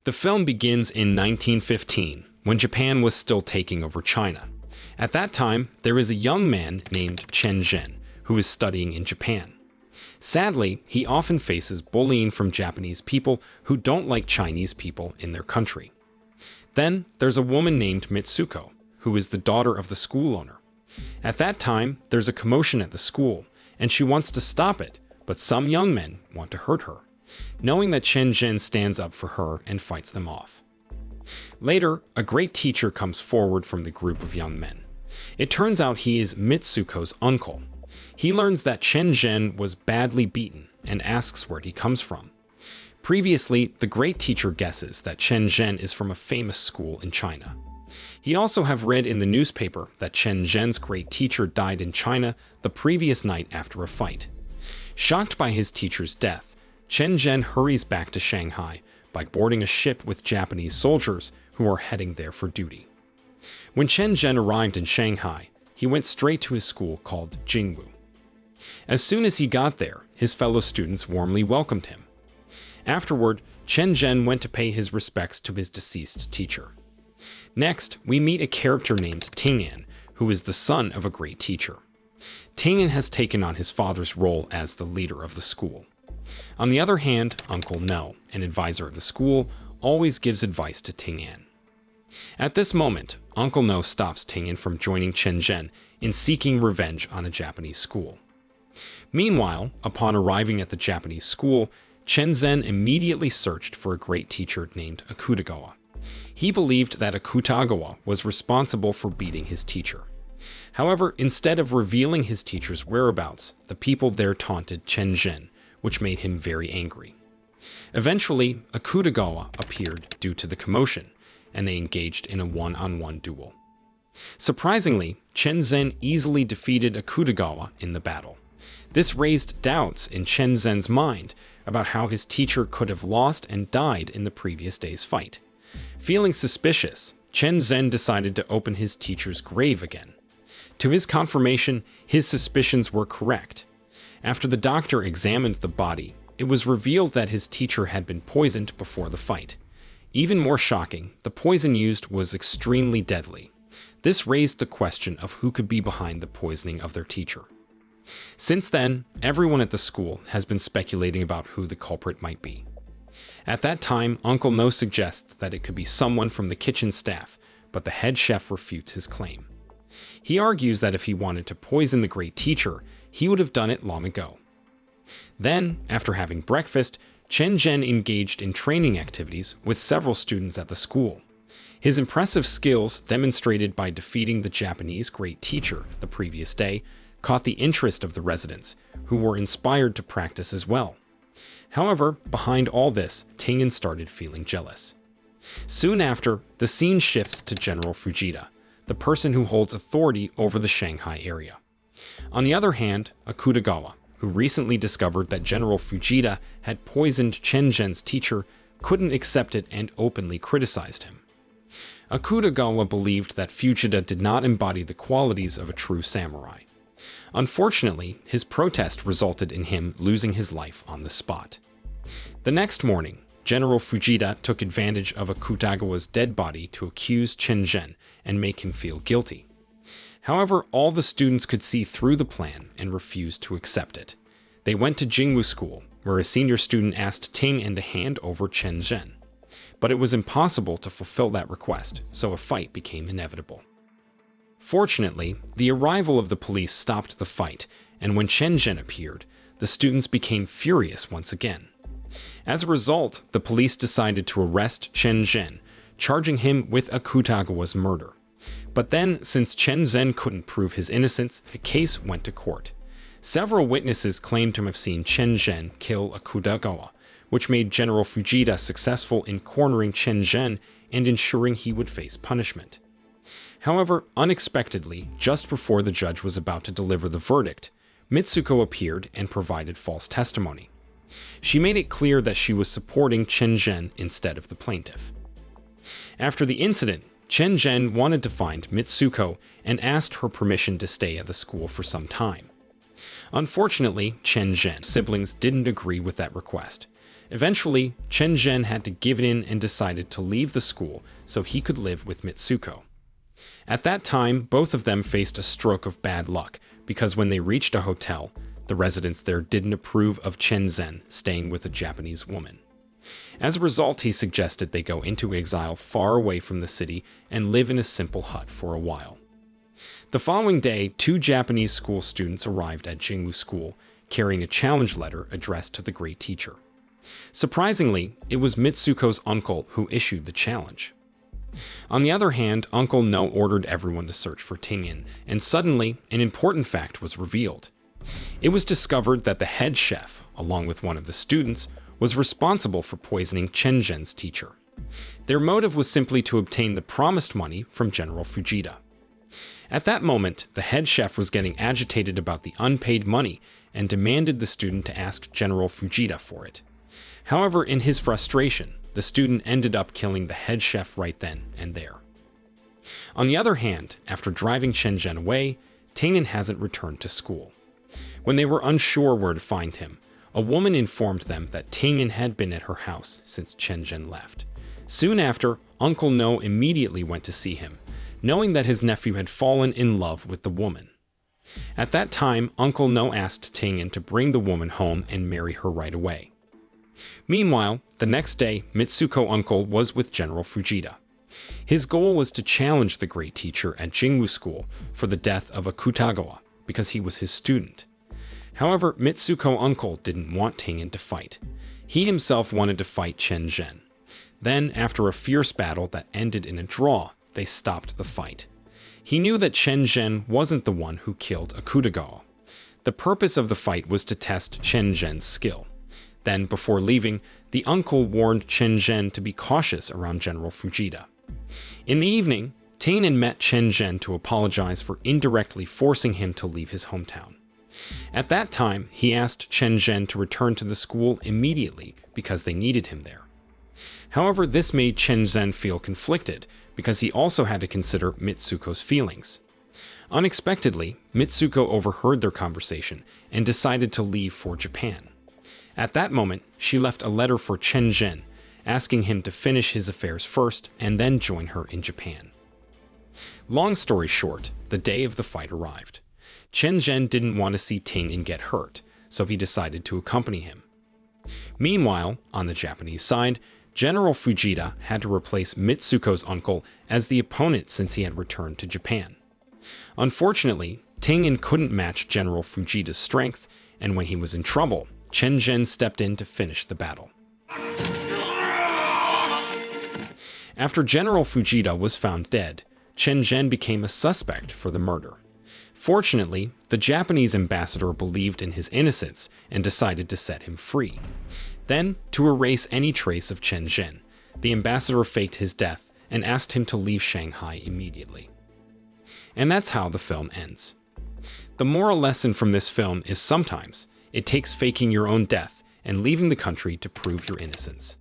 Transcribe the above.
The film begins in 1915, when Japan was still taking over China. At that time, there is a young man named Chen Zhen who is studying in Japan. Sadly, he often faces bullying from Japanese people who don't like Chinese people in their country. Then, there's a woman named Mitsuko, who is the daughter of the school owner. At that time, there's a commotion at the school, and she wants to stop it, but some young men want to hurt her, knowing that Chen Zhen stands up for her and fights them off. Later, a great teacher comes forward from the group of young men. It turns out he is Mitsuko's uncle. He learns that Chen Zhen was badly beaten and asks where he comes from. Previously, the great teacher guesses that Chen Zhen is from a famous school in China. He also have read in the newspaper that Chen Zhen's great teacher died in China the previous night after a fight. Shocked by his teacher's death, Chen Zhen hurries back to Shanghai by boarding a ship with Japanese soldiers who are heading there for duty. When Chen Zhen arrived in Shanghai, he went straight to his school called Jingwu. As soon as he got there, his fellow students warmly welcomed him. Afterward, Chen Zhen went to pay his respects to his deceased teacher. Next, we meet a character named Ting'an, who is the son of a great teacher. Ting'an has taken on his father's role as the leader of the school. On the other hand, Uncle No, an advisor of the school, always gives advice to Ting'an. At this moment, Uncle No stops Ting'an from joining Chen Zhen in seeking revenge on a Japanese school. Meanwhile, upon arriving at the Japanese school, Chen Zhen immediately searched for a great teacher named Akutagawa. He believed that Akutagawa was responsible for beating his teacher. However, instead of revealing his teacher's whereabouts, the people there taunted Chen Zhen, which made him very angry. Eventually, Akutagawa appeared due to the commotion, and they engaged in a one-on-one duel. Surprisingly, Chen Zhen easily defeated Akutagawa in the battle. This raised doubts in Chen Zhen's mind about how his teacher could have lost and died in the previous day's fight. Feeling suspicious, Chen Zhen decided to open his teacher's grave again. To his confirmation, his suspicions were correct. After the doctor examined the body, it was revealed that his teacher had been poisoned before the fight. Even more shocking, the poison used was extremely deadly. This raised the question of who could be behind the poisoning of their teacher. Since then, everyone at the school has been speculating about who the culprit might be. At that time, Uncle No suggests that it could be someone from the kitchen staff, but the head chef refutes his claim. He argues that if he wanted to poison the great teacher, he would have done it long ago. Then, after having breakfast, Chen Zhen engaged in training activities with several students at the school. His impressive skills, demonstrated by defeating the Japanese great teacher the previous day, caught the interest of the residents, who were inspired to practice as well. However, behind all this, Ting'an started feeling jealous. Soon after, the scene shifts to General Fujita, the person who holds authority over the Shanghai area. On the other hand, Akutagawa, who recently discovered that General Fujita had poisoned Chen Zhen's teacher, couldn't accept it and openly criticized him. Akutagawa believed that Fujita did not embody the qualities of a true samurai. Unfortunately, his protest resulted in him losing his life on the spot. The next morning, General Fujita took advantage of Akutagawa's dead body to accuse Chen Zhen and make him feel guilty. However, all the students could see through the plan and refused to accept it. They went to Jingwu School, where a senior student asked Ting'an to hand over Chen Zhen. But it was impossible to fulfill that request, so a fight became inevitable. Fortunately, the arrival of the police stopped the fight, and when Chen Zhen appeared, the students became furious once again. As a result, the police decided to arrest Chen Zhen, charging him with Akutagawa's murder. But then, since Chen Zhen couldn't prove his innocence, the case went to court. Several witnesses claimed to have seen Chen Zhen kill Akutagawa, which made General Fujita successful in cornering Chen Zhen and ensuring he would face punishment. However, unexpectedly, just before the judge was about to deliver the verdict, Mitsuko appeared and provided false testimony. She made it clear that she was supporting Chen Zhen instead of the plaintiff. After the incident, Chen Zhen wanted to find Mitsuko and asked her permission to stay at the school for some time. Unfortunately, Chen Zhen's siblings didn't agree with that request. Eventually, Chen Zhen had to give in and decided to leave the school so he could live with Mitsuko. At that time, both of them faced a stroke of bad luck because when they reached a hotel, the residents there didn't approve of Chen Zhen staying with a Japanese woman. As a result, he suggested they go into exile far away from the city and live in a simple hut for a while. The following day, 2 Japanese school students arrived at Jingwu School carrying a challenge letter addressed to the great teacher. Surprisingly, it was Mitsuko's uncle who issued the challenge. On the other hand, Uncle No ordered everyone to search for Tingyan, and suddenly, an important fact was revealed. It was discovered that the head chef, along with one of the students, was responsible for poisoning Chen Zhen's teacher. Their motive was simply to obtain the promised money from General Fujita. At that moment, the head chef was getting agitated about the unpaid money and demanded the student to ask General Fujita for it. However, in his frustration, the student ended up killing the head chef right then and there. On the other hand, after driving Chen Zhen away, Tingyan hasn't returned to school. When they were unsure where to find him, a woman informed them that Tingyan had been at her house since Chen Zhen left. Soon after, Uncle No immediately went to see him, knowing that his nephew had fallen in love with the woman. At that time, Uncle No asked Tingyan to bring the woman home and marry her right away. Meanwhile, the next day, Mitsuko uncle was with General Fujita. His goal was to challenge the great teacher at Jingwu School for the death of Akutagawa because he was his student. However, Mitsuko uncle didn't want Tingyan to fight. He himself wanted to fight Chen Zhen. Then, after a fierce battle that ended in a draw, they stopped the fight. He knew that Chen Zhen wasn't the one who killed Akutagawa. The purpose of the fight was to test Chen Zhen's skill. Then, before leaving, the uncle warned Chen Zhen to be cautious around General Fujita. In the evening, Tingyan met Chen Zhen to apologize for indirectly forcing him to leave his hometown. At that time, he asked Chen Zhen to return to the school immediately because they needed him there. However, this made Chen Zhen feel conflicted because he also had to consider Mitsuko's feelings. Unexpectedly, Mitsuko overheard their conversation and decided to leave for Japan. At that moment, she left a letter for Chen Zhen, asking him to finish his affairs first and then join her in Japan. Long story short, the day of the fight arrived. Chen Zhen didn't want to see Tingyan get hurt, so he decided to accompany him. Meanwhile, on the Japanese side, General Fujita had to replace Mitsuko's uncle as the opponent since he had returned to Japan. Unfortunately, Tingyan couldn't match General Fujita's strength, and when he was in trouble, Chen Zhen stepped in to finish the battle. After General Fujita was found dead, Chen Zhen became a suspect for the murder. Fortunately, the Japanese ambassador believed in his innocence and decided to set him free. Then, to erase any trace of Chen Zhen, the ambassador faked his death and asked him to leave Shanghai immediately. And that's how the film ends. The moral lesson from this film is sometimes it takes faking your own death and leaving the country to prove your innocence.